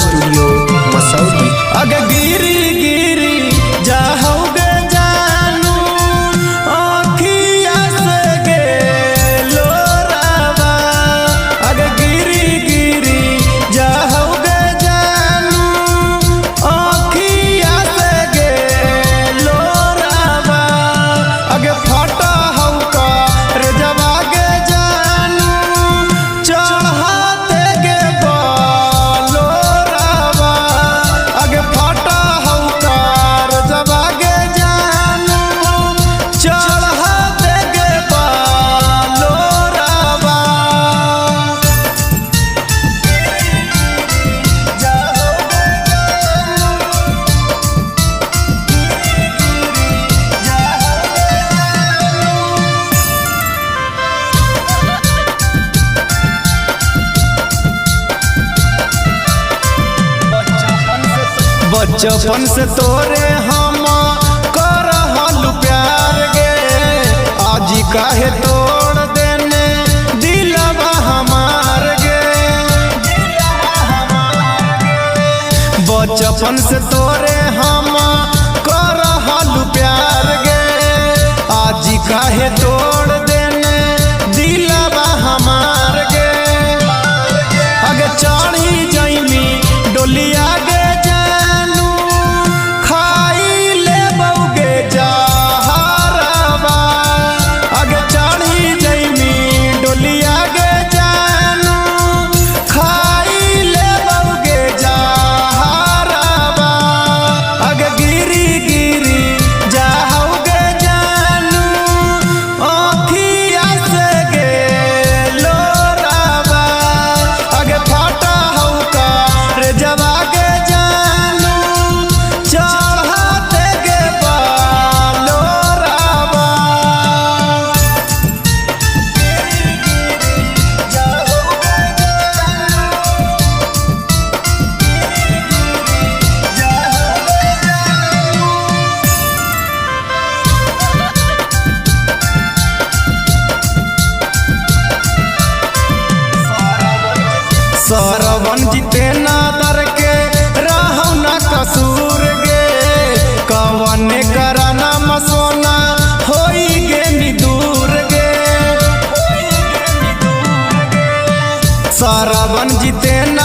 Studio मसौदी। अगे गिरी गिरी जाओगे जानू आँखिया से गेलो रावा। अगे गिरी गिरी जाओगे जानू आँखिया से गेलो रावा। अगे फटा हौका रे जवागे जानू चढ़ाते गे बालो रावा। अगे फटा हौका रे जवागे जानू चढ़ाते गे बालो रावा। बचपन से तोरे हम करहल प्यार गे, आज काहे तोड़ देने दिलवा हमार गे। बचपन से तोरे हम करहल प्यार गे, आज काहे तोड़ देने दिलवा हमार गे। अगे चढ़ी जैमी डोलिया गे जानू खाई ले बउगे जहरवा। अगे चढ़ी जैमी डोलिया गे जानू खाई ले बउगे जहरवा। अगे गिरी गिरी जाओगे जानू आँखिया से गेलो रावा। अगे फटा हौका रे जवागे जानू चढ़ाते गे बालो रावा। सरवन जितेना दर के रहौ न कसूर गे, कवन कराना मसोना होई गे निदूर गे। सरवन जितेना